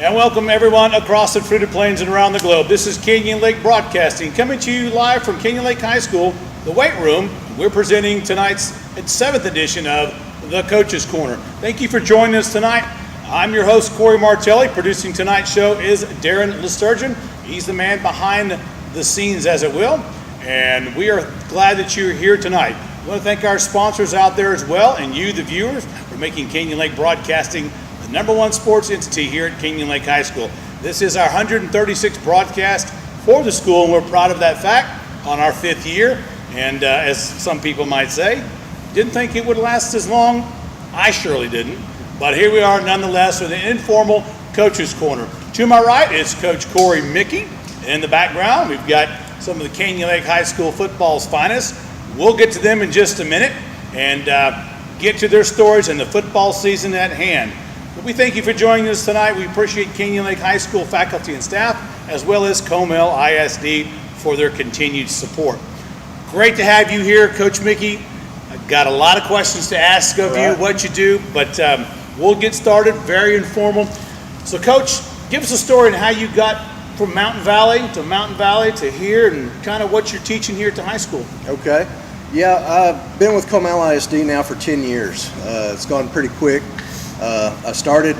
And welcome everyone across the fruited plains and around the globe. This is Canyon Lake Broadcasting, coming to you live from Canyon Lake High School, the weight room. We're presenting tonight's 7th edition of the Coach's Corner. Thank you for joining us tonight. I'm your host, Corey Martelli. Producing tonight's show is Darren Lesturgeon. He's the man behind the scenes, as it will. And we are glad that you're here tonight. I want to thank our sponsors out there as well, and you, the viewers, for making Canyon Lake Broadcasting the #1 sports entity here at Canyon Lake High School. This is our 136th broadcast for the school, and we're proud of that fact on our 5th year. And as some people might say, didn't think it would last as long. I surely didn't. But here we are nonetheless with an informal Coach's Corner. To my right is Coach Corey Mickey. In the background, we've got some of the Canyon Lake High School football's finest. We'll get to them in just a minute and get to their stories and the football season at hand. But we thank you for joining us tonight. We appreciate Canyon Lake High School faculty and staff, as well as Comal ISD for their continued support. Great to have you here, Coach Mickey. I've got a lot of questions to ask of you, what you do, but we'll get started, very informal. So, Coach, give us a story on how you got from Mountain Valley to here, and kind of what you're teaching here at the high school. Okay. Yeah, I've been with Comal ISD now for 10 years. It's gone pretty quick. I started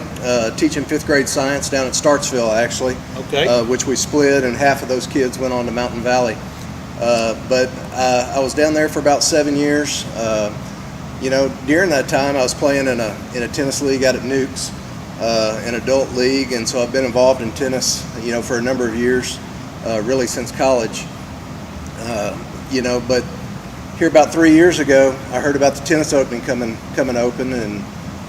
teaching 5th grade science down at Startsville, actually, which we split, and half of those kids went on to Mountain Valley. But I was down there for about 7 years. During that time, I was playing in a tennis league out at Nukes, an adult league, and so I've been involved in tennis, for a number of years, really since college. But here about 3 years ago, I heard about the tennis opening coming open, and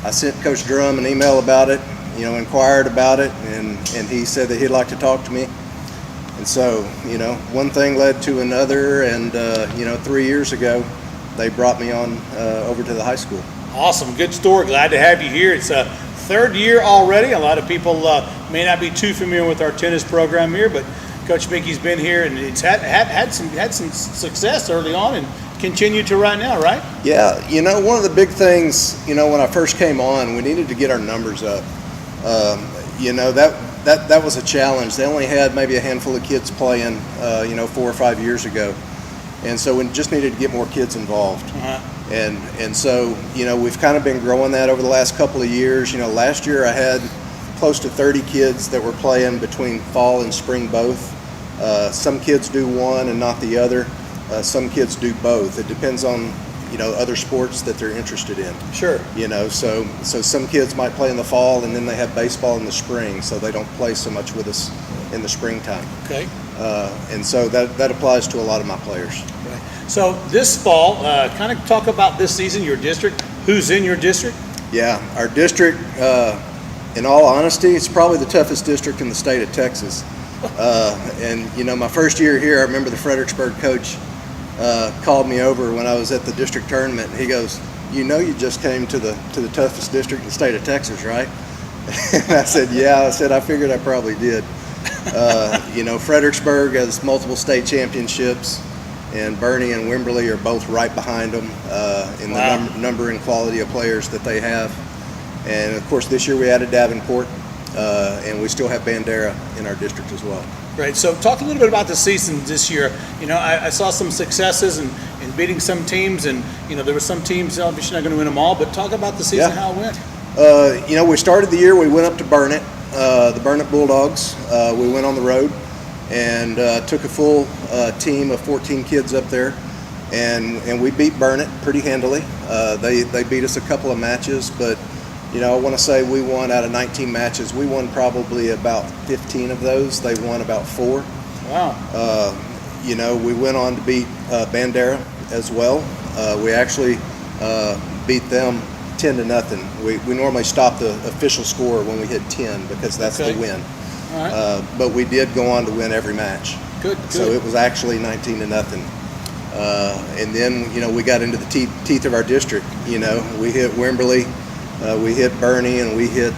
I sent Coach Drum an email about it, inquired about it, and he said that he'd like to talk to me. And so, one thing led to another, and 3 years ago, they brought me on over to the high school. Awesome, good story. Glad to have you here. It's a 3rd year already. A lot of people may not be too familiar with our tennis program here, but Coach Mickey's been here, and it's had some success early on, and continue to right now, right? Yeah, one of the big things, when I first came on, we needed to get our numbers up. That was a challenge. They only had maybe a handful of kids playing, 4 or 5 years ago. And so we just needed to get more kids involved. And so, we've kind of been growing that over the last couple of years. Last year I had close to 30 kids that were playing between fall and spring both. Some kids do one and not the other. Some kids do both. It depends on, other sports that they're interested in. Sure. So some kids might play in the fall, and then they have baseball in the spring, so they don't play so much with us in the springtime. Okay. And so that applies to a lot of my players. Right. So this fall, kind of talk about this season, your district. Who's in your district? Yeah, our district, in all honesty, it's probably the toughest district in the state of Texas. My first year here, I remember the Fredericksburg coach called me over when I was at the district tournament, and he goes, you just came to the toughest district in the state of Texas, right? And I said, yeah. I figured I probably did. Fredericksburg has multiple state championships, and Bernie and Wimberley are both right behind them in the number and quality of players that they have. And of course, this year we added Davenport, and we still have Bandera in our district as well. Great. So talk a little bit about the season this year. I saw some successes in beating some teams, and there were some teams obviously not going to win them all, but talk about the season, how it went. We started the year, we went up to Burnett, the Burnett Bulldogs. We went on the road and took a full team of 14 kids up there, and we beat Burnett pretty handily. They beat us a couple of matches, but I want to say we won out of 19 matches. We won probably about 15 of those. They won about 4. Wow. We went on to beat Bandera as well. We actually beat them 10-0. We normally stop the official score when we hit 10 because that's the win. All right. But we did go on to win every match. Good. So it was actually 19-0. And then, we got into the teeth of our district. We hit Wimberley. We hit Bernie, and we hit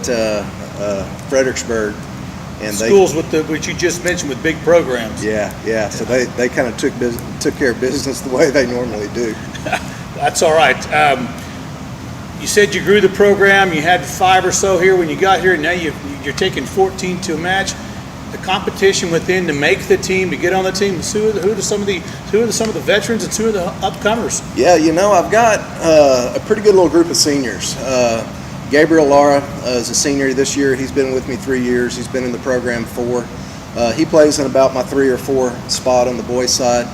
Fredericksburg, and schools which you just mentioned with big programs. Yeah. So they kind of took care of business the way they normally do. That's all right. You said you grew the program. You had 5 or so here when you got here. Now you're taking 14 to a match. The competition within to make the team, to get on the team. Who are some of the veterans and who are the upcomers? Yeah, I've got a pretty good little group of seniors. Gabriel Lara is a senior this year. He's been with me 3 years. He's been in the program 4. He plays in about my 3 or 4 spot on the boys' side.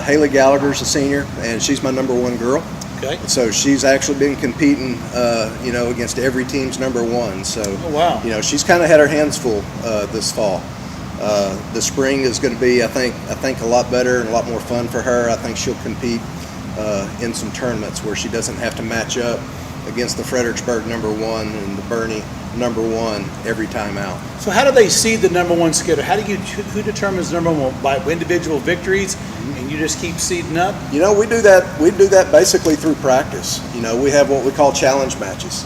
Haley Gallagher's a senior, and she's my number 1 girl. Okay. So she's actually been competing, against every team's number 1. So, oh, wow. She's kind of had her hands full this fall. The spring is going to be, I think, a lot better and a lot more fun for her. I think she'll compete in some tournaments where she doesn't have to match up against the Fredericksburg number 1 and the Bernie number 1 every time out. So how do they seed the number 1 schedule? Who determines number 1? By individual victories, and you just keep seeding up? We do that basically through practice. We have what we call challenge matches.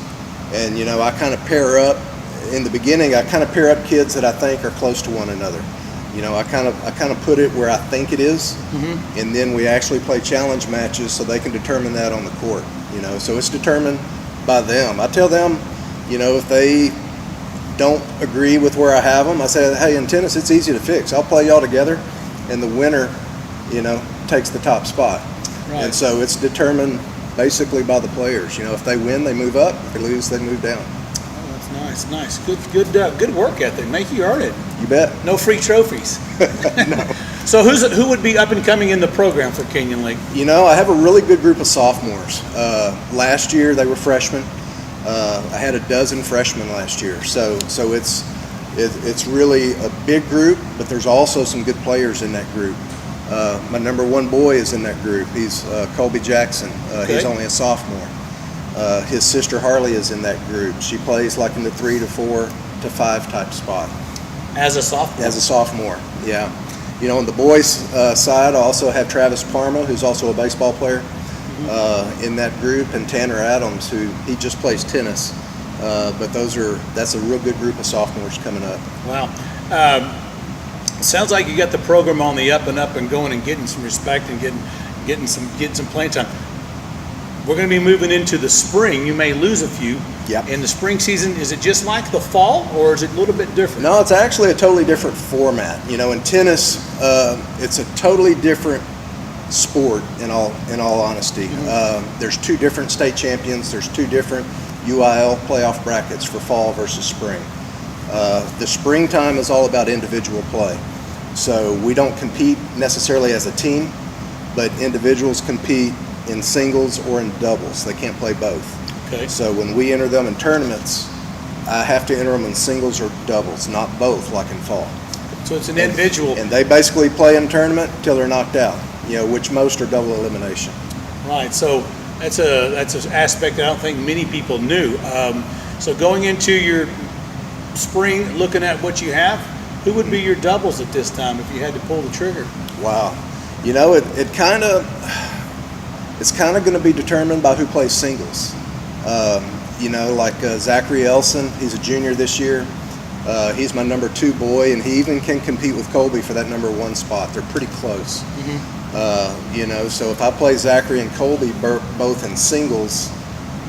And, I kind of pair up, in the beginning, I kind of pair up kids that I think are close to one another. I kind of put it where I think it is, mm-hmm. and then we actually play challenge matches so they can determine that on the court. So it's determined by them. I tell them, if they don't agree with where I have them, I say, hey, in tennis, it's easy to fix. I'll play y'all together, and the winner, takes the top spot. Right. And so it's determined basically by the players. If they win, they move up. If they lose, they move down. Oh, that's nice. Good work ethic. Make you earn it. You bet. No free trophies. No. So who would be up and coming in the program for Canyon Lake? I have a really good group of sophomores. Last year they were freshmen. I had a dozen freshmen last year. So it's really a big group, but there's also some good players in that group. My number 1 boy is in that group. He's Colby Jackson. Okay. He's only a sophomore. His sister Harley is in that group. She plays like in the 3 to 4 to 5 type spot. As a sophomore? As a sophomore, yeah. On the boys' side, I also have Travis Parma, who's also a baseball player, in that group, and Tanner Adams, he just plays tennis. But that's a real good group of sophomores coming up. Wow. Sounds like you got the program on the up and going and getting some respect and getting some playing time. We're going to be moving into the spring. You may lose a few. Yep. In the spring season, is it just like the fall, or is it a little bit different? No, it's actually a totally different format. In tennis, it's a totally different sport. In all honesty, Mm-hmm. There's 2 different state champions. There's 2 different UIL playoff brackets for fall versus spring. The springtime is all about individual play. So we don't compete necessarily as a team, but individuals compete in singles or in doubles. They can't play both. Okay. So when we enter them in tournaments, I have to enter them in singles or doubles, not both like in fall. So it's an individual. And they basically play in a tournament until they're knocked out, which most are double elimination. Right. So that's an aspect I don't think many people knew. So going into your spring, looking at what you have, who would be your doubles at this time if you had to pull the trigger? Wow. It's kind of going to be determined by who plays singles. Like Zachary Elson, he's a junior this year. He's my number 2 boy, and he even can compete with Colby for that number 1 spot. They're pretty close. Mm-hmm. So if I play Zachary and Colby both in singles,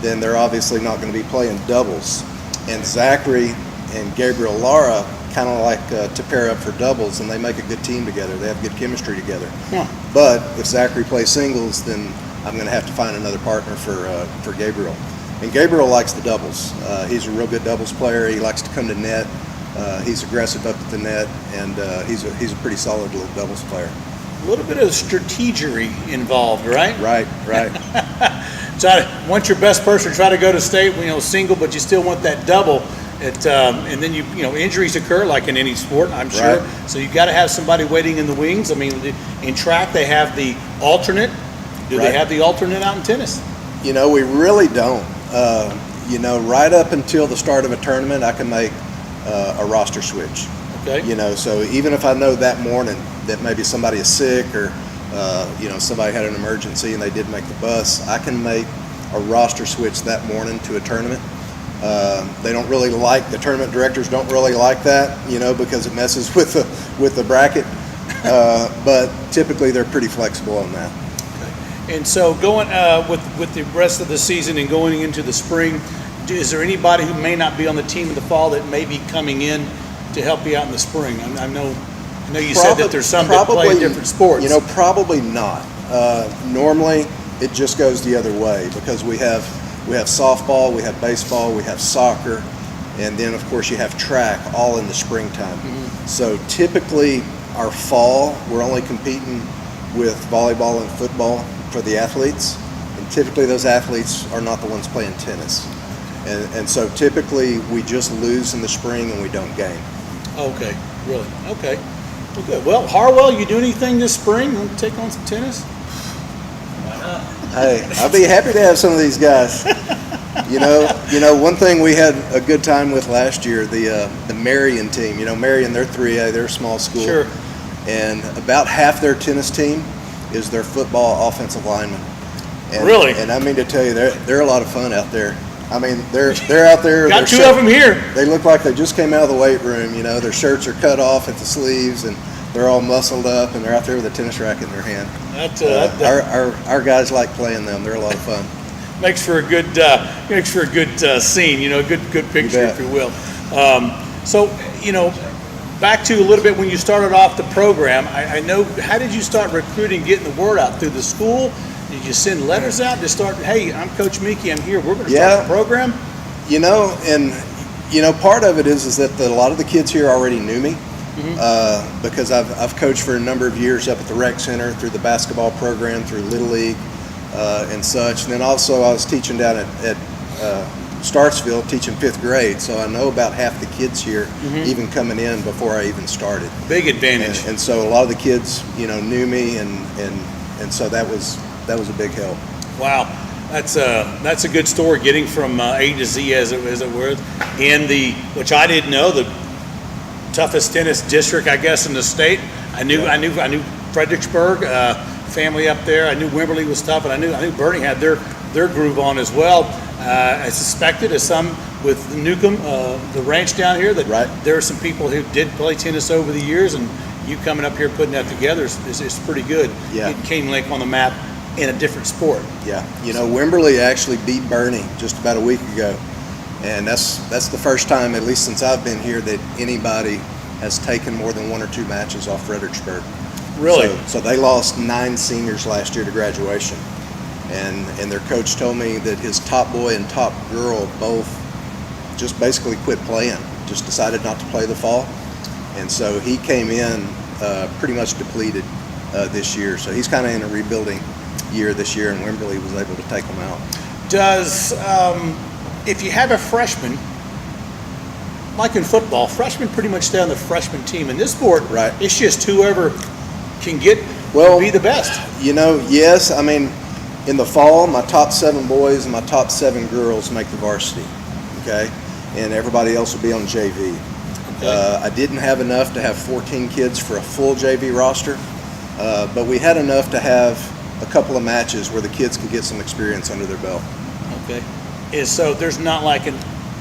then they're obviously not going to be playing doubles. And Zachary and Gabriel Lara kind of like to pair up for doubles, and they make a good team together. They have good chemistry together. Yeah. But if Zachary plays singles, then I'm going to have to find another partner for Gabriel. And Gabriel likes the doubles. He's a real good doubles player. He likes to come to net. He's aggressive up at the net, and he's a pretty solid little doubles player. A little bit of strategery involved, right? Right. So I want your best person to try to go to state, single, but you still want that double. And then injuries occur like in any sport, I'm sure. Right. So you've got to have somebody waiting in the wings. I mean, in track they have the alternate. Do they have the alternate out in tennis? We really don't. Right up until the start of a tournament, I can make a roster switch. Okay. So even if I know that morning that maybe somebody is sick or somebody had an emergency and they did make the bus, I can make a roster switch that morning to a tournament. They don't really the tournament directors don't really like that, because it messes with the bracket. But typically they're pretty flexible on that. And so going with the rest of the season and going into the spring, is there anybody who may not be on the team in the fall that may be coming in to help you out in the spring? I know you said that there's some that play different sports. You know, probably not. Normally, it just goes the other way because we have softball, we have baseball, we have soccer, and then of course you have track all in the springtime. Mm-hmm. So typically our fall, we're only competing with volleyball and football for the athletes, and typically those athletes are not the ones playing tennis. And so typically we just lose in the spring and we don't game. Okay, really? Okay. Well, good. Well, Harwell, you do anything this spring? Want to take on some tennis? Why not? Hey, I'd be happy to have some of these guys. You know, one thing we had a good time with last year, the Marion team. You know, Marion, they're 3A, they're a small school. Sure. And about half their tennis team is their football offensive linemen. And, really? And I mean to tell you, they're a lot of fun out there. I mean, they're out there. Got two of them here. They look like they just came out of the weight room. You know, their shirts are cut off at the sleeves, and they're all muscled up, and they're out there with a tennis racket in their hand. Our guys like playing them. They're a lot of fun. Makes for a good scene. You know, good picture, if you will. So you know, back to a little bit when you started off the program. I know. How did you start recruiting, getting the word out through the school? Did you send letters out to start, hey, I'm Coach Mickey, I'm here, we're going to start the program? You know, and, you know, part of it is that a lot of the kids here already knew me because I've coached for a number of years up at the rec center, through the basketball program, through Little League and such. And then also I was teaching down at Startsville, teaching 5th grade, so I know about half the kids here even coming in before I even started. Big advantage. And so a lot of the kids, you know, knew me, and so that was a big help. Wow, that's a good story, getting from A to Z, as it were, in which I didn't know, the toughest tennis district, I guess, in the state. I knew Fredericksburg, family up there. I knew Wimberley was tough, and I knew Bernie had their groove on as well. I suspected, as some with Newcomb, the ranch down here, that there are some people who did play tennis over the years, and you coming up here putting that together is pretty good. Yeah. Getting Canyon Lake on the map in a different sport. Yeah, you know, Wimberley actually beat Bernie just about a week ago, and that's the first time, at least since I've been here, that anybody has taken more than 1 or 2 matches off Fredericksburg. Really? So they lost 9 seniors last year to graduation, and their coach told me that his top boy and top girl both just basically quit playing, just decided not to play the fall, and so he came in pretty much depleted this year. So he's kind of in a rebuilding year this year, and Wimberley was able to take them out. Does if you have a freshman, like in football, freshmen pretty much stay on the freshman team. In this sport, it's just whoever can get be the best. You know, yes. I mean, in the fall, my top 7 boys and my top 7 girls make the varsity. Okay, and everybody else will be on JV. Okay. I didn't have enough to have 14 kids for a full JV roster, but we had enough to have a couple of matches where the kids could get some experience under their belt. Okay. So there's not like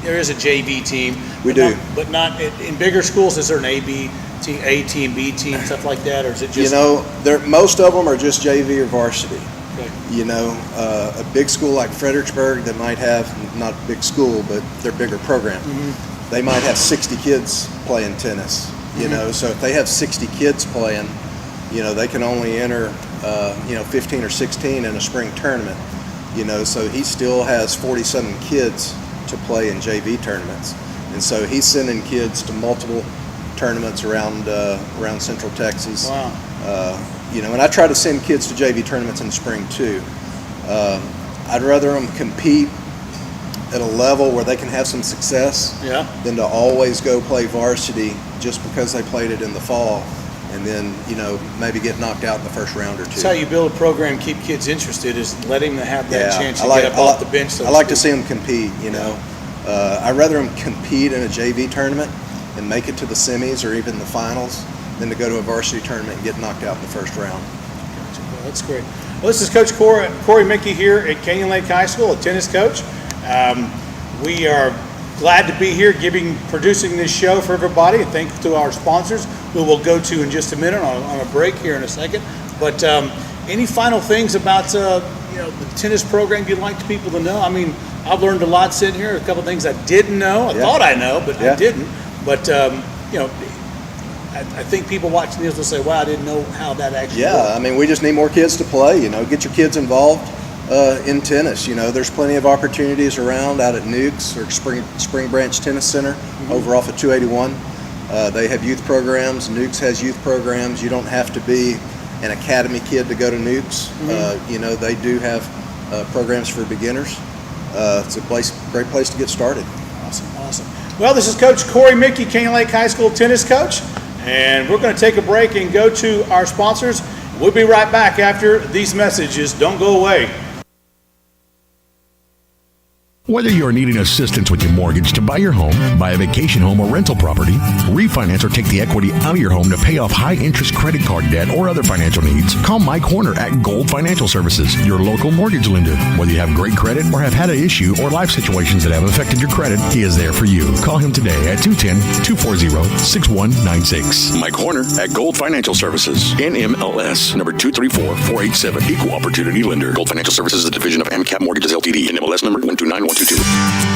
there is a JV team. We do. But not in bigger schools. Is there an A team, B team, stuff like that? Or is it just? You know, most of them are just JV or varsity. Okay. You know, a big school like Fredericksburg that might have, not a big school, but their bigger program, they might have 60 kids playing tennis. You know, so if they have 60 kids playing, you know, they can only enter 15 or 16 in a spring tournament, you know, so he still has 47 kids to play in JV tournaments. And so he's sending kids to multiple tournaments around Central Texas. Wow. You know, and I try to send kids to JV tournaments in the spring too. I'd rather them compete at a level where they can have some success than to always go play varsity just because they played it in the fall, and then, you know, maybe get knocked out in the first round or 2. That's how you build a program, keep kids interested, is letting them have that chance to get up off the bench. I like to see them compete, you know. I'd rather them compete in a JV tournament and make it to the semis or even the finals than to go to a varsity tournament and get knocked out in the first round. Well, that's great. Well, this is Coach Corey Mickey here at Canyon Lake High School, a tennis coach. We are glad to be here producing this show for everybody, and thanks to our sponsors, who we'll go to in just a minute on a break here in a second. But any final things about the tennis program you'd like people to know? I mean, I've learned a lot sitting here. A couple things I didn't know. I thought I know, but I didn't. But I think people watching this will say, "Wow, I didn't know how that actually." worked. I mean, we just need more kids to play. Get your kids involved in tennis. There's plenty of opportunities around out at Nukes or Spring Branch Tennis Center over off of 281. They have youth programs. Nukes has youth programs. You don't have to be an academy kid to go to Nukes. They do have programs for beginners. It's a great place to get started. Awesome. Well, this is Coach Corey Mickey, Canyon Lake High School tennis coach, and we're going to take a break and go to our sponsors. We'll be right back after these messages. Don't go away. Whether you're needing assistance with your mortgage to buy your home, buy a vacation home or rental property, refinance or take the equity out of your home to pay off high-interest credit card debt or other financial needs, call Mike Horner at Gold Financial Services, your local mortgage lender. Whether you have great credit or have had an issue or life situations that have affected your credit, he is there for you. Call him today at 210-240-6196. Mike Horner at Gold Financial Services, NMLS number 234487, Equal Opportunity Lender. Gold Financial Services is a division of AmCap Mortgages LTD, NMLS number 129122.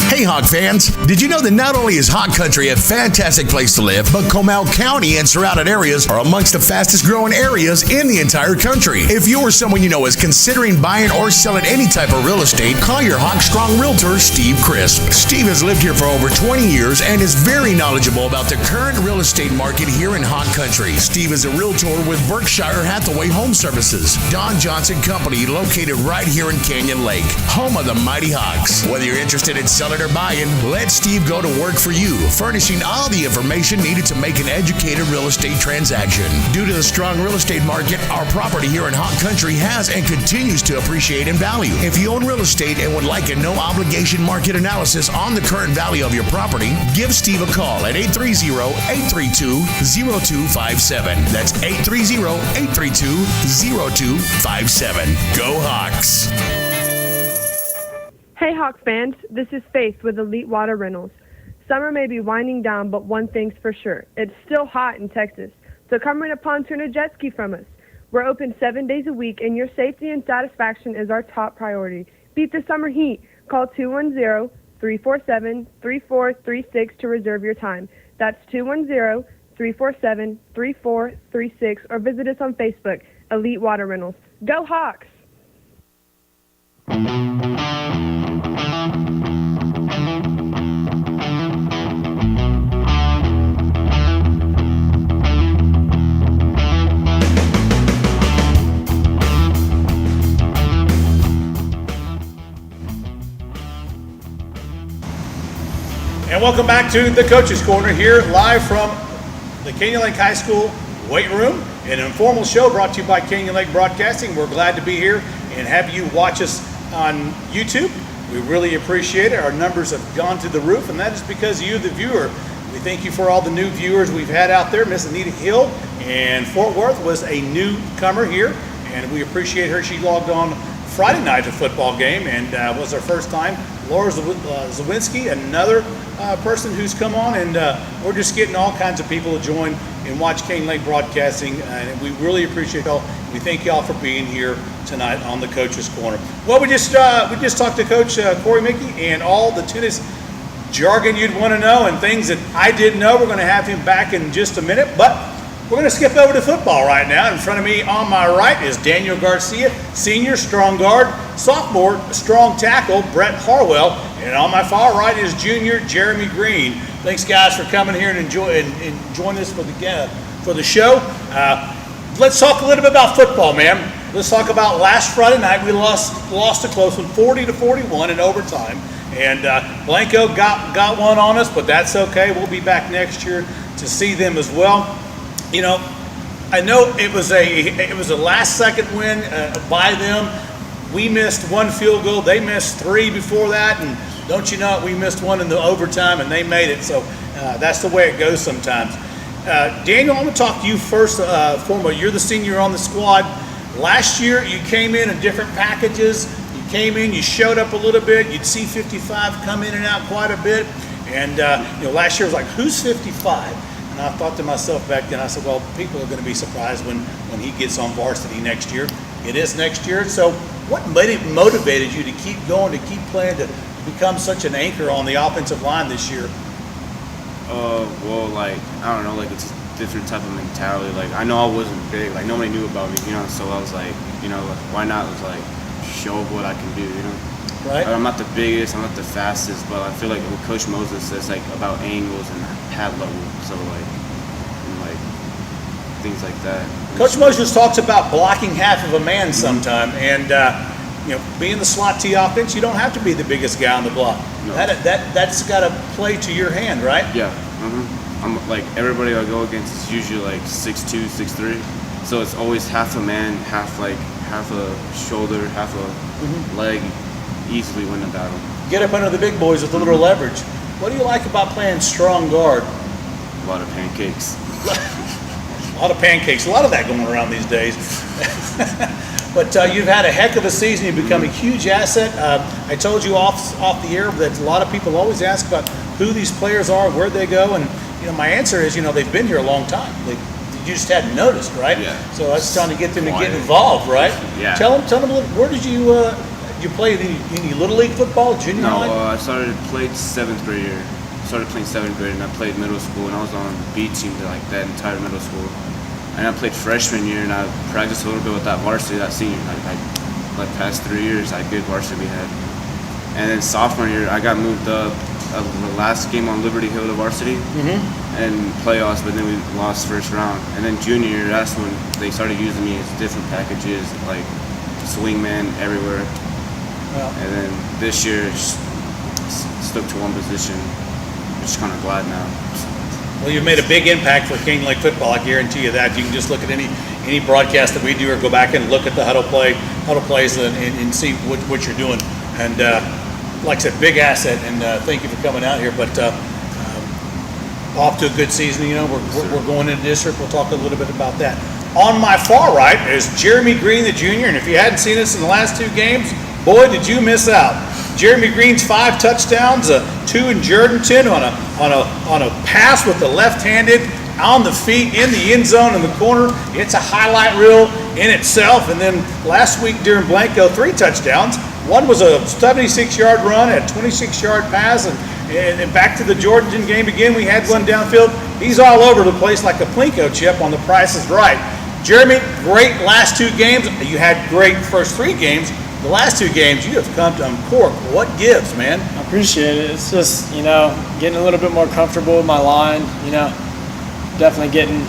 Hey Hawk fans, did you know that not only is Hawk Country a fantastic place to live, but Comal County and surrounding areas are amongst the fastest growing areas in the entire country. If you or someone you know is considering buying or selling any type of real estate, call your Hawk Strong Realtor, Steve Crisp. Steve has lived here for over 20 years and is very knowledgeable about the current real estate market here in Hawk Country. Steve is a realtor with Berkshire Hathaway Home Services, Don Johnson Company, located right here in Canyon Lake, home of the Mighty Hawks. Whether you're interested in selling or buying, let Steve go to work for you, furnishing all the information needed to make an educated real estate transaction. Due to the strong real estate market, our property here in Hawk Country has and continues to appreciate in value. If you own real estate and would like a no-obligation market analysis on the current value of your property, give Steve a call at 830-832-0257. That's 830-832-0257. Go Hawks! Hey Hawk fans, this is Faith with Elite Water Rentals. Summer may be winding down, but one thing's for sure. It's still hot in Texas. So come rent a pontoon or jet ski from us. We're open 7 days a week, and your safety and satisfaction is our top priority. Beat the summer heat. Call 210-347-3436 to reserve your time. That's 210-347-3436, or visit us on Facebook, Elite Water Rentals. Go Hawks! And welcome back to the Coach's Corner here, live from the Canyon Lake High School weight room, an informal show brought to you by Canyon Lake Broadcasting. We're glad to be here and have you watch us on YouTube. We really appreciate it. Our numbers have gone to the roof, and that is because of you, the viewer. We thank you for all the new viewers we've had out there. Miss Anita Hill in Fort Worth was a newcomer here, and we appreciate her. She logged on Friday night to football game and was her first time. Laura Zawinski, another person who's come on, and we're just getting all kinds of people to join and watch Canyon Lake Broadcasting, and we really appreciate y'all. We thank y'all for being here tonight on the Coach's Corner. Well, we just talked to Coach Corey Mickey and all the tennis jargon you'd want to know and things that I didn't know. We're going to have him back in just a minute, but we're going to skip over to football right now. In front of me on my right is Daniel Garcia, senior strong guard, sophomore strong tackle Brett Harwell, and on my far right is junior Jeremy Green. Thanks, guys, for coming here and join us for the show. Let's talk a little bit about football, man. Let's talk about last Friday night. We lost a close one, 40-41 in overtime, and Blanco got one on us, but that's okay. We'll be back next year to see them as well. You know, I know it was a last-second win by them. We missed one field goal. They missed three before that, and don't you know it, we missed one in the overtime, and they made it. So that's the way it goes sometimes. Daniel, I'm going to talk to you first. You're the senior on the squad. Last year, you came in different packages. You came in, you showed up a little bit. You'd see 55 come in and out quite a bit. And last year was like, who's 55? And I thought to myself back then, I said, well, people are going to be surprised when he gets on varsity next year. it is next year. So what motivated you to keep going, to keep playing, to become such an anchor on the offensive line this year? Well, like, I don't know, like, it's a different type of mentality. Like, I know I wasn't big, like, nobody knew about me, you know, so I was like, you know, like, why not, like, show what I can do, you know? Right. I'm not the biggest, I'm not the fastest, but I feel like what Coach Moses says, like, about angles and pad level, so, like, and, like, things like that. Coach Moses talks about blocking half of a man sometime, and you know, being the slot T offense, you don't have to be the biggest guy on the block. No. That's got to play to your hand, right? Yeah. I'm like, everybody I go against is usually like 6'2", 6'3", so it's always half a man, half a shoulder, half a leg, easily win the battle. Get up under the big boys with a little leverage. What do you like about playing strong guard? A lot of pancakes. A lot of pancakes, a lot of that going around these days. But you've had a heck of a season. You've become a huge asset. I told you off the air that a lot of people always ask about who these players are, where they go, and you know my answer is, you know, they've been here a long time. You just hadn't noticed, right? Yeah. So I was trying to get them to get involved, right? Yeah. Tell them a little, where did you play any little league football, junior high? No, I played 7th grade year. Started playing 7th grade, and I played middle school, and I was on B team like that entire middle school. And I played freshman year, and I practiced a little bit with that varsity that senior. Like past 3 years, I did varsity head. And then sophomore year, I got moved up the last game on Liberty Hill to varsity and playoffs, but then we lost first round. And then junior year, that's when they started using me as different packages, like swingman everywhere. Well, And then this year, just stuck to one position. Just kind of glad now. Well, you've made a big impact for King Lake football. I guarantee you that. You can just look at any broadcast that we do, or go back and look at the huddle plays, and see what you're doing. And like I said, big asset. And thank you for coming out here. But off to a good season. You know, we're going into district. We'll talk a little bit about that. On my far right is Jeremy Green, the junior. And if you hadn't seen us in the last 2 games, boy, did you miss out. Jeremy Green's 5 touchdowns, 2 in Jordanton on a pass with the left-handed, on the feet, in the end zone, in the corner. It's a highlight reel in itself. And then last week during Blanco, 3 touchdowns. One was a 76-yard run, a 26-yard pass, and back to the Jordanton game again. We had one downfield. He's all over the place like a Plinko chip on The Price is Right. Jeremy, great last 2 games. You had great first 3 games. The last 2 games, you have come to uncork. What gives, man? I appreciate it. It's just, you know, getting a little bit more comfortable with my line, you know, definitely getting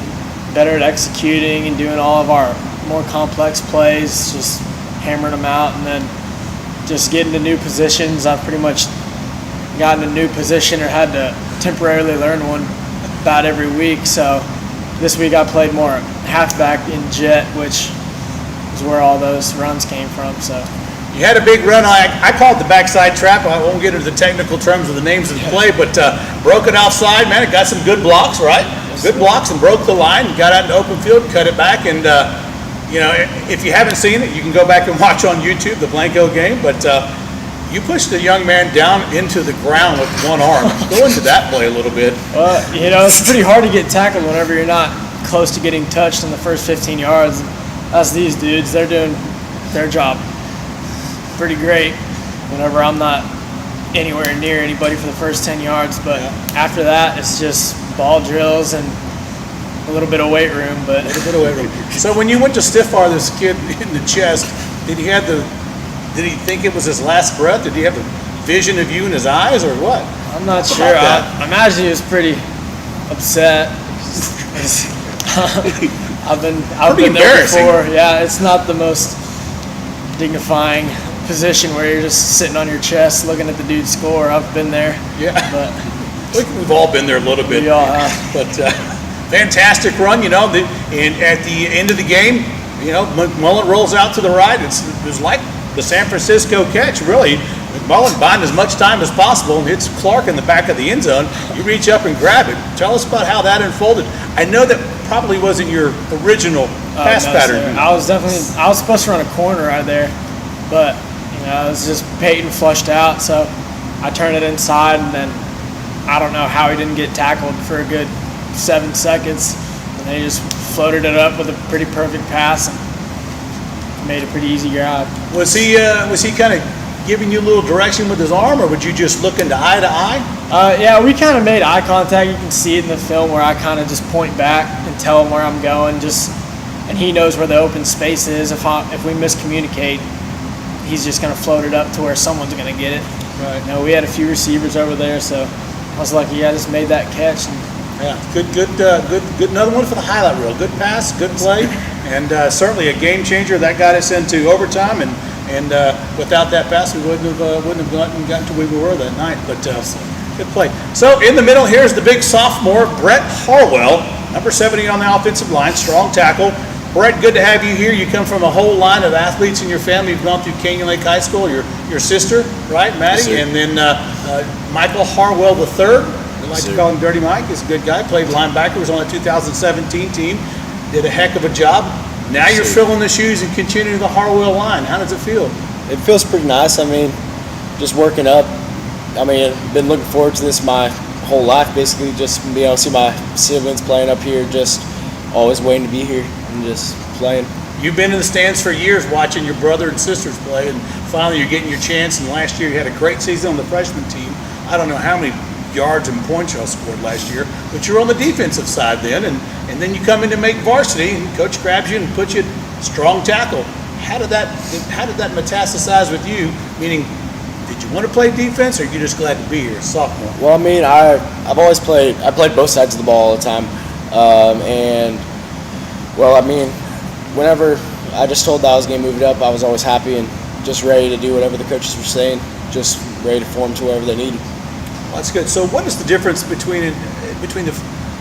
better at executing and doing all of our more complex plays, just hammering them out, and then just getting to new positions. I've pretty much gotten a new position or had to temporarily learn one about every week. So this week I played more halfback in jet, which is where all those runs came from. So You had a big run. I call it the backside trap. I won't get into the technical terms of the names of the play, but broke it offside, man. It got some good blocks, right? Good blocks, and broke the line. Got out into open field, cut it back, and you know, if you haven't seen it, you can go back and watch on YouTube the Blanco game. But you pushed the young man down into the ground with one arm. Go into that play a little bit. you know, it's pretty hard to get tackled whenever you're not close to getting touched in the first 15 yards. That's these dudes. They're doing their job pretty great whenever I'm not anywhere near anybody for the first 10 yards. But after that, it's just ball drills and a little bit of weight room. But A little bit of weight room. So when you went to stiff arm this kid in the chest, did he think it was his last breath? Did he have a vision of you in his eyes, or what? I'm not Talk sure. about that. I imagine he was pretty upset. I've been there embarrassing. before. Yeah, it's not the most dignifying position where you're just sitting on your chest looking at the dude score. I've been there. Yeah. But We've all been there a little bit. we all have. But fantastic run, you know. And at the end of the game, you know, McMullen rolls out to the right. It was like the San Francisco catch, really. McMullen buying as much time as possible and hits Clark in the back of the end zone. You reach up and grab it. Tell us about how that unfolded. I know that probably wasn't your original pass No, pattern. sir. I was supposed to run a corner right there, but you know, it was just Peyton flushed out, so I turned it inside, and then I don't know how he didn't get tackled for a good 7 seconds, and then he just floated it up with a pretty perfect pass. And made a pretty easy grab. Was he kind of giving you a little direction with his arm, or would you just look into eye to eye? Yeah, we kind of made eye contact. You can see it in the film where I kind of just point back and tell him where I'm going, and he knows where the open space is. If we miscommunicate, he's just going to float it up to where someone's going to get it. Right. You know, we had a few receivers over there, so I was lucky I just made that catch. Yeah, good. Another one for the highlight reel. Good pass, good play, and certainly a game changer. That got us into overtime, and without that pass, we wouldn't have gotten to where we were that night. But good play. So in the middle, here's the big sophomore, Brett Harwell, number 70 on the offensive line, strong tackle. Brett, good to have you here. You come from a whole line of athletes in your family. You've gone through Canyon Lake High School. Your sister, right, Maddie, Yes, and then Michael Harwell III. We like to call him Dirty Mike. He's a good guy. Played linebacker. Was on the 2017 team. Did a heck of a job. Now you're filling the shoes and continuing the Harwell line. How does it feel? It feels pretty nice. I mean, just working up. I mean, I've been looking forward to this my whole life, basically, just being able to see my siblings playing up here, just always waiting to be here and just playing. You've been in the stands for years watching your brother and sisters play, and finally you're getting your chance, and last year you had a great season on the freshman team. I don't know how many yards and points y'all scored last year, but you're on the defensive side then, and then you come in to make varsity, and coach grabs you and puts you strong tackle. How did that metastasize with you? Meaning, did you want to play defense, or are you just glad to be here, sophomore? Well, I mean, I've always played. I played both sides of the ball all the time, and well, I mean, whenever I just told that I was going to move it up, I was always happy and just ready to do whatever the coaches were saying, just ready to form to wherever they needed. Well, that's good. So what is the difference between the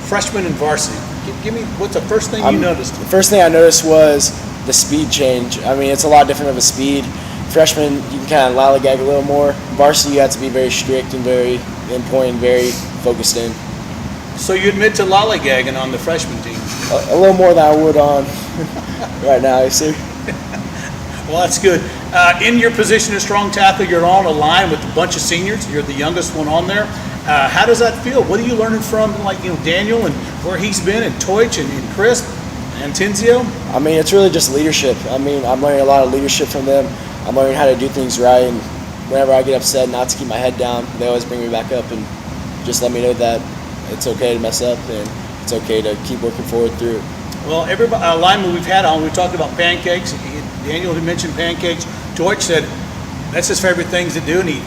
freshman and varsity? Give me, what's the first thing you noticed? The first thing I noticed was the speed change. I mean, it's a lot different of a speed. Freshman, you can kind of lollygag a little more. Varsity, you have to be very strict and very in point and very focused in. So you admit to lollygagging on the freshman team? A little more than I would on right now, you see. Well, that's good. In your position as strong tackle, you're on a line with a bunch of seniors. You're the youngest one on there. How does that feel? What are you learning from, Daniel and where he's been, and Toich and Chris and Tenzio? I mean, it's really just leadership. I mean, I'm learning a lot of leadership from them. I'm learning how to do things right, and whenever I get upset, not to keep my head down, they always bring me back up and just let me know that it's okay to mess up and it's okay to keep working forward through it. Well, every lineman we've had on, we talked about pancakes. Daniel had mentioned pancakes. George said that's his favorite things to do, and he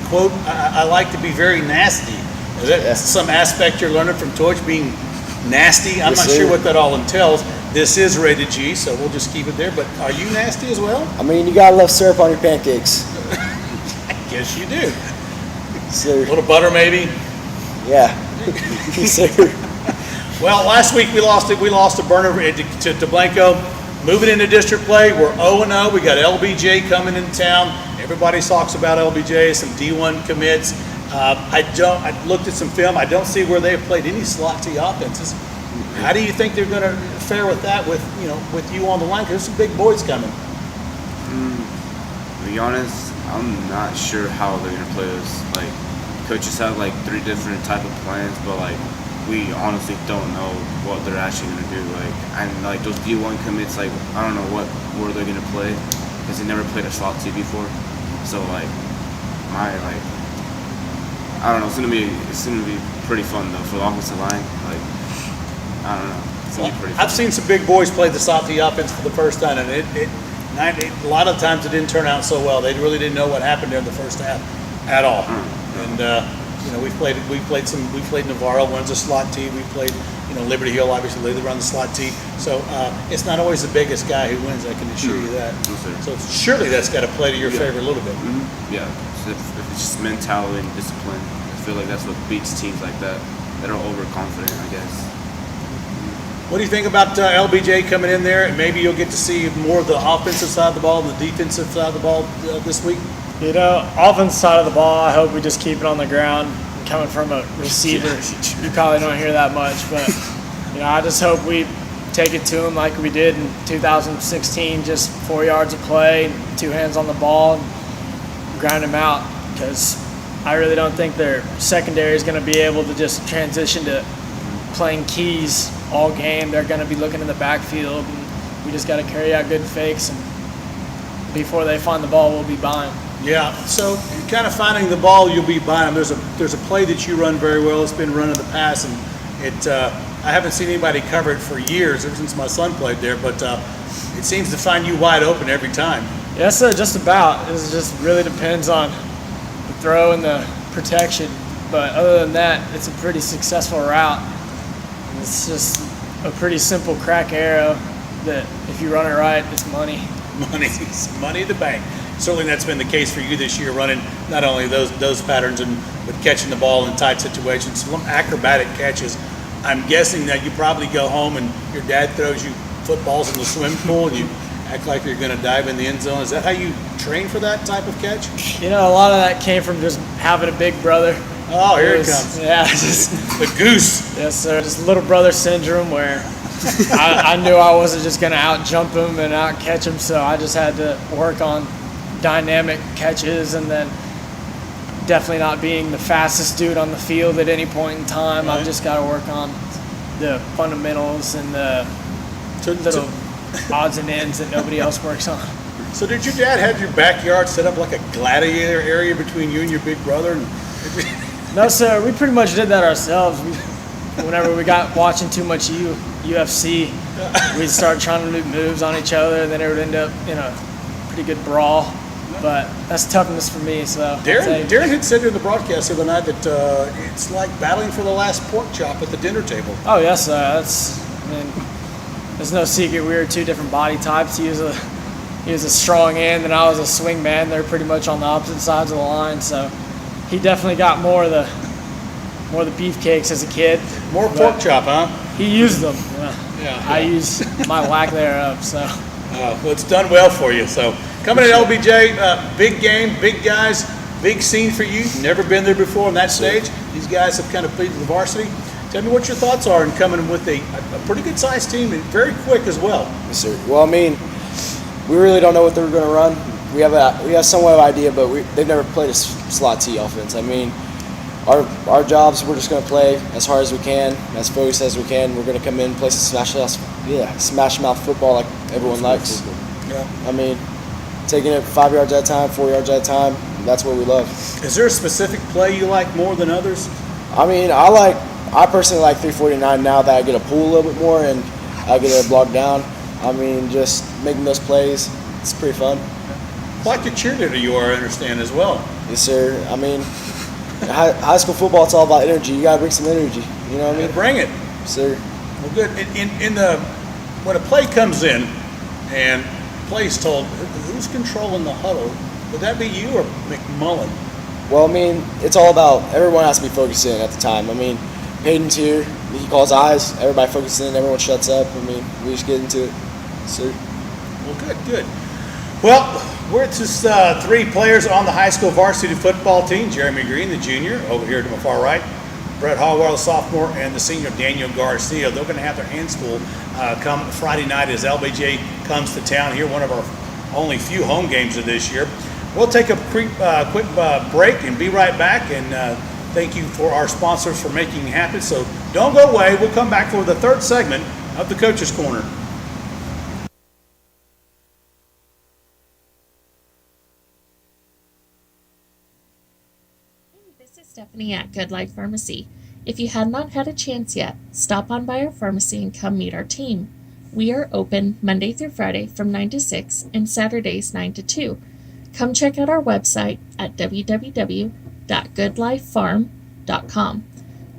quote, I like to be very nasty. Is that some aspect you're learning from George, being nasty? I'm not sure what that all entails. This is rated G, so we'll just keep it there. But are you nasty as well? I mean, you gotta love syrup on your pancakes. I guess you do. So, A little butter, maybe. yeah. So, Well, last week we lost to Burner to Blanco. Moving into district play, we're 0-0. We got LBJ coming into town. Everybody talks about LBJ, some D1 commits. I looked at some film. I don't see where they've played any slot T offenses. How do you think they're going to fare with that, with you on the line? Because there's some big boys coming. To be honest, I'm not sure how they're going to play this. Like, coaches have like 3 different type of plans, but like, we honestly don't know what they're actually going to do. Like those D1 commits, like, I don't know where they're going to play, because they never played a slot T before. So like, I don't know. It's gonna be pretty fun though for the offensive line. Like, I don't know. It's gonna be pretty fun. I've seen some big boys play the slot T offense for the first time, and a lot of times it didn't turn out so well. They really didn't know what happened there in the first half at all. And we played Navarro runs a slot T. We played Liberty Hill, obviously they run the slot T. So it's not always the biggest guy who wins. I can assure you that. So surely that's got to play to your favor a little bit. Yeah. So if it's just mentality and discipline, I feel like that's what beats teams like that are overconfident, I guess. What do you think about LBJ coming in there, and maybe you'll get to see more of the offensive side of the ball than the defensive side of the ball this week? Offensive side of the ball, I hope we just keep it on the ground. Coming from a receiver, you probably don't hear that much, but I just hope we take it to him like we did in 2016, just 4 yards of play, 2 hands on the ball, and grind him out, because I really don't think their secondary is going to be able to just transition to playing keys all game. They're going to be looking in the backfield, and we just got to carry out good fakes and before they find the ball, we'll be buying. Yeah, so kind of finding the ball, you'll be buying them. There's a play that you run very well. It's been run in the past, and I haven't seen anybody cover it for years, ever since my son played there, but it seems to find you wide open every time. Yeah, so just about. It just really depends on the throw and the protection. But other than that, it's a pretty successful route. It's just a pretty simple crack arrow that if you run it right, it's money. Money in the bank. Certainly that's been the case for you this year, running not only those patterns but catching the ball in tight situations, some acrobatic catches. I'm guessing that you probably go home and your dad throws you footballs in the swimming pool and you act like you're going to dive in the end zone. Is that how you train for that type of catch? You know, a lot of that came from just having a big brother. Oh, here it comes. Yeah, just the goose. Yes, sir. Just little brother syndrome where I knew I wasn't just going to out jump him and out catch him, so I just had to work on dynamic catches and then definitely not being the fastest dude on the field at any point in time. Right. I've just got to work on the fundamentals and the little odds and ends that nobody else works on. So did your dad have your backyard set up like a gladiator area between you and your big brother? No, sir. We pretty much did that ourselves. Whenever we got watching too much UFC, we'd start trying to do moves on each other, and then it would end up in a pretty good brawl. But that's toughness for me. So Darren had said in the broadcast the other night that it's like battling for the last pork chop at the dinner table. Oh yes, there's no secret. We were two different body types. He was a strong end, and I was a swing man. They're pretty much on the opposite sides of the line. So he definitely got more of the beefcakes as a kid. More pork chop, huh? He used them. Yeah. I used my lack thereof. So. Well, it's done well for you. So coming at LBJ, big game, big guys, big scene for you. Never been there before on that stage. These guys have kind of played the varsity. Tell me what your thoughts are in coming with a pretty good sized team and very quick as well. Yes, sir. Well, I mean, we really don't know what they're going to run. We have somewhat of an idea, but they've never played a slot T offense. I mean, our jobs, we're just going to play as hard as we can, as focused as we can. We're going to come in and play some smash mouth football like everyone likes. Yeah. I mean, taking it 5 yards at a time, 4 yards at a time, that's what we love. Is there a specific play you like more than others? I mean, I personally like 349 now that I get to pull a little bit more and I get to block down. I mean, just making those plays, it's pretty fun. Quite the cheerleader you are, I understand, as well. Yes, sir. I mean, high school football, it's all about energy. You got to bring some energy. You know what I mean? Bring it. Sir. Well, good. When a play comes in and play's told, who's controlling the huddle? Would that be you or McMullen? Well, I mean, it's all about everyone has to be focused in at the time. I mean, Hayden's here. He calls eyes. Everybody focuses in. Everyone shuts up. I mean, we just get into it. Sir. Well, good. Well, we're just three players on the high school varsity football team. Jeremy Green, the junior, over here to my far right. Brett Hallwell, the sophomore, and the senior Daniel Garcia. They're going to have their hands full come Friday night as LBJ comes to town here, one of our only few home games of this year. We'll take a quick break and be right back. And thank you for our sponsors for making it happen. So don't go away. We'll come back for the third segment of the Coach's Corner. This is Stephanie at Good Life Pharmacy. If you have not had a chance yet, stop on by our pharmacy and come meet our team. We are open Monday through Friday from 9 to 6 and Saturdays 9 to 2. Come check out our website at www.goodlifefarm.com.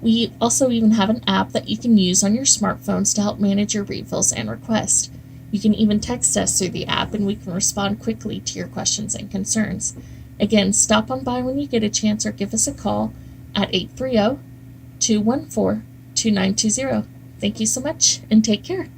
We also even have an app that you can use on your smartphones to help manage your refills and requests. You can even text us through the app and we can respond quickly to your questions and concerns. Again, stop on by when you get a chance or give us a call at 830-214-2920. Thank you so much and take care.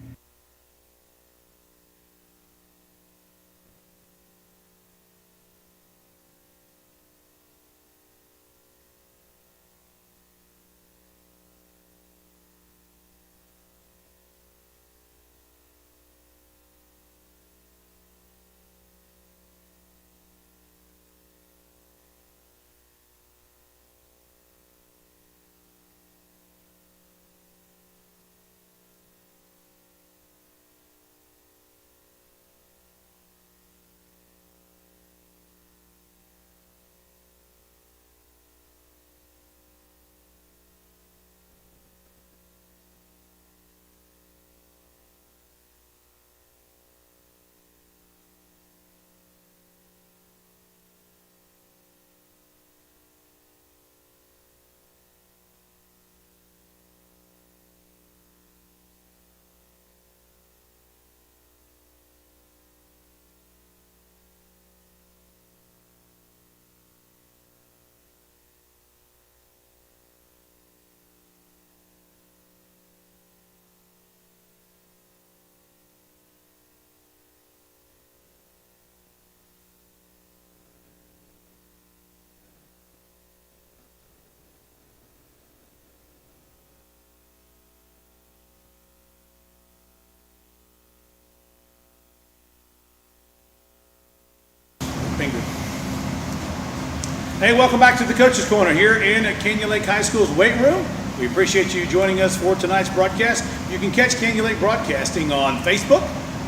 Hey, welcome back to the Coach's Corner here in Canyon Lake High School's weight room. We appreciate you joining us for tonight's broadcast. You can catch Canyon Lake Broadcasting on Facebook.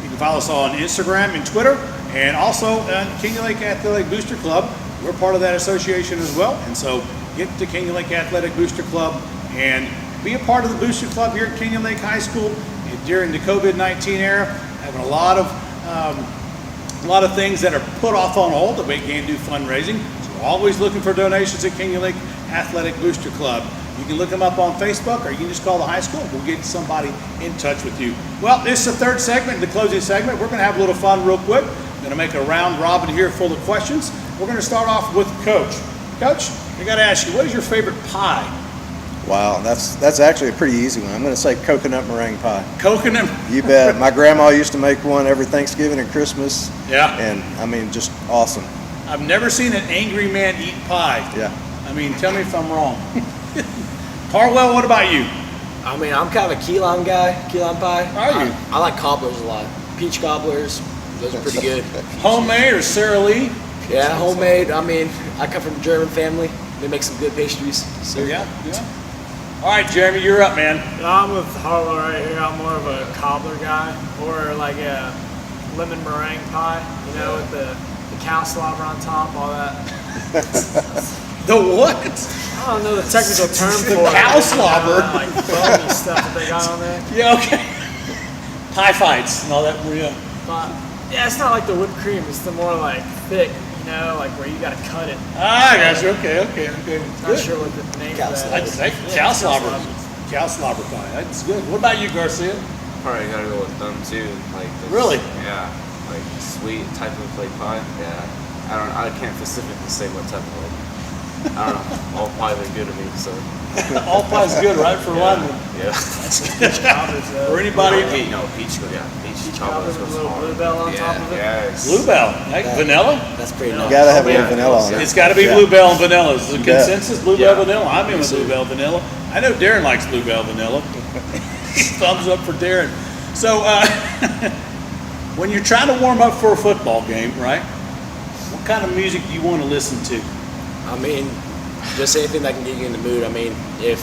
You can follow us on Instagram and Twitter, and also Canyon Lake Athletic Booster Club. We're part of that association as well, and so get to Canyon Lake Athletic Booster Club and be a part of the Booster Club here at Canyon Lake High School during the COVID-19 era. Having a lot of things that are put off on hold that we can do fundraising. So we're always looking for donations at Canyon Lake Athletic Booster Club. You can look them up on Facebook, or you can just call the high school. We'll get somebody in touch with you. Well, this is the third segment, the closing segment. We're going to have a little fun real quick. We're going to make a round robin here full of questions. We're going to start off with Coach. Coach, I got to ask you, what is your favorite pie? Wow, that's actually a pretty easy one. I'm going to say coconut meringue pie. Coconut? You bet. My grandma used to make one every Thanksgiving and Christmas. Yeah. And, I mean, just awesome. I've never seen an angry man eat pie. Yeah. I mean, tell me if I'm wrong. Carwell, what about you? I mean, I'm kind of a key lime guy, key lime pie. Are you? I like cobblers a lot. Peach cobblers, those are pretty good. Homemade or Sara Lee? Yeah, homemade. I mean, I come from a German family. They make some good pastries. So Yeah. All right, Jeremy, you're up, man. I'm with Harlow right here. I'm more of a cobbler guy, or like a lemon meringue pie, you know, with the cow slobber on top, all that. The what? I don't know the technical term The for it. cow slobber. Like bony stuff that they got on there. Yeah, okay. Pie fights and all that. Yeah. But yeah, it's not like the whipped cream. It's the more like thick, you know, like where you got to cut it. Ah, I got you. Okay. Not sure what the name Cow of that I'd is. say cow slobber. Cow slobber pie. That's good. What about you, Garcia? Probably gotta go with them too. Like this, Really? Yeah. Like sweet type of like pie. Yeah. I can't specifically say what type of like. I don't know. All pies are good to me. So. All pie's good, right? For linemen. Yeah. For anybody. Peach. Yeah. Peach Cobbler's chocolate with was a little hard. bluebell on top of it. Yes. Bluebell. Like vanilla? that's pretty You nice. got to have a little Yeah. vanilla on it. It's got to be Yeah. Bluebell and vanilla. Is the You bet. consensus Bluebell Yeah. vanilla? I'm in with Bluebell vanilla. I know Darren likes Bluebell vanilla. Thumbs up for Darren. So, when you're trying to warm up for a football game, right? What kind of music do you want to listen to? I mean, just anything that can get you in the mood. I mean, if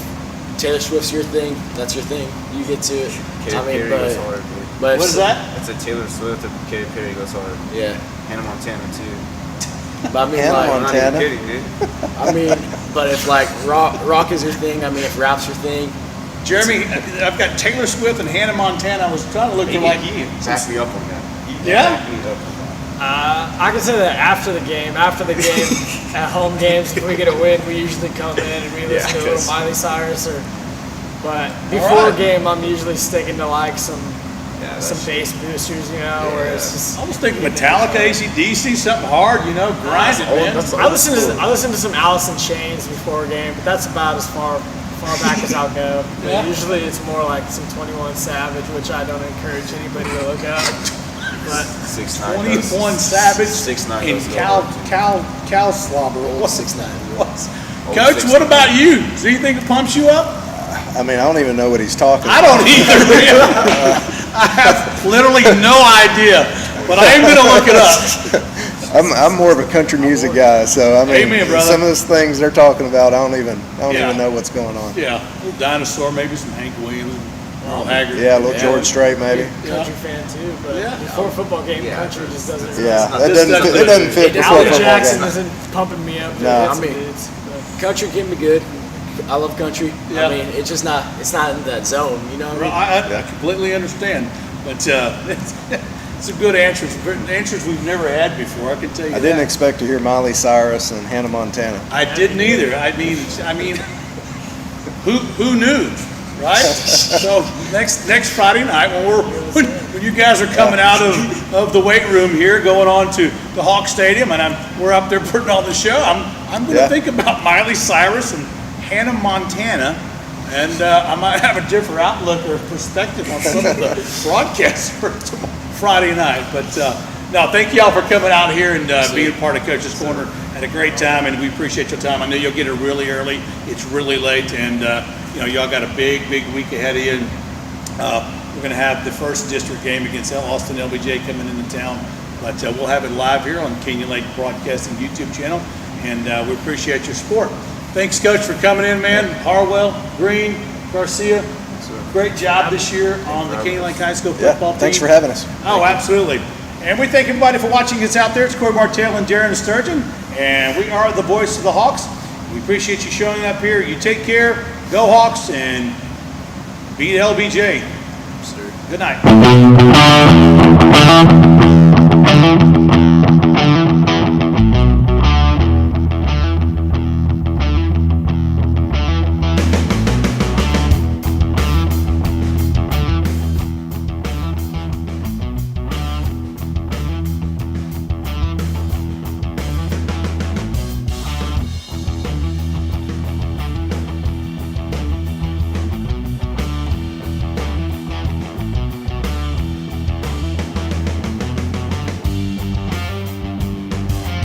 Taylor Swift's your thing, that's your thing. You get to it. Katy I mean, Perry goes hard, dude. but What is that? It's a Taylor Swift and Katy Perry goes hard. Yeah. Hannah Montana too. But I mean, Hannah like, I'm not even Montana. kidding, dude. I mean, but if like rock is your thing, I mean, if rap's your thing, Jeremy, I've got Taylor Swift and Hannah Montana. I was trying to look for like you. Back me up on that. Yeah? Back me up on that. I can say that after the game, at home games, if we get a win, we usually come in and we listen to a little 'cause- Miley Cyrus. But before right. game, I'm usually sticking to like some that's- bass boosters, you know, where it's just. I was thinking Metallica, AC/DC, something hard, you know, grind it, man. I listen to some Alice in Chains before a game, but that's about as far back as I'll go. But Yeah. usually it's more like some 21 Savage, which I don't encourage anybody to look up. But 6'9" 21 Savage 6'9" and does go cow slobber. What's 6'9". Coach, what about you? Is there anything that pumps you up? I mean, I don't even know what he's talking I about. don't either. I have literally no idea, but I am going to look it up. I'm more of a country music guy, so I mean, Amen, brother. some of those things they're talking about, I don't even Yeah. know what's going on. Yeah, a little Dinosaur, maybe some Hank Williams, Earl Haggard. Yeah, a little George Strait maybe. country fan too, but Yeah. before a football game, Yeah. country just doesn't. Yeah, not- that this doesn't doesn't it doesn't fit before a Alan football Jackson game. isn't pumping me up. No. It's I mean- dudes, but- country can be good. I love country. Yeah. I mean, it's just not. It's not in that zone. You know what I mean? I completely understand, but it's a good answer. Answers we've never had before. I can tell you. I didn't that. expect to hear Miley Cyrus and Hannah Montana. I didn't either. I mean, who knew, right? So next Friday night when you guys are coming out of the weight room here, going on to the Hawk Stadium, and we're up there putting on the show. I'm going to Yeah. think about Miley Cyrus and Hannah Montana. And I might have a different outlook or perspective on some of the broadcasts for Friday night. But no, thank you all for coming out here and being part of Coach's Corner. Had a great time, and we appreciate your time. I know you'll get it really early. It's really late, and y'all got a big week ahead of you. And, we're going to have the first district game against Austin LBJ coming into town. But we'll have it live here on Canyon Lake Broadcasting YouTube channel. and we appreciate your support. Thanks, Coach, for coming in, man. Harwell, Green, Garcia, great job this year on the Canyon Lake High School football team. Thanks for having us. Oh, absolutely. And we thank everybody for watching us out there. It's Corey Martell and Darren Sturgeon, and we are the voice of the Hawks. We appreciate you showing up here. You take care, go Hawks, and beat LBJ. Good night.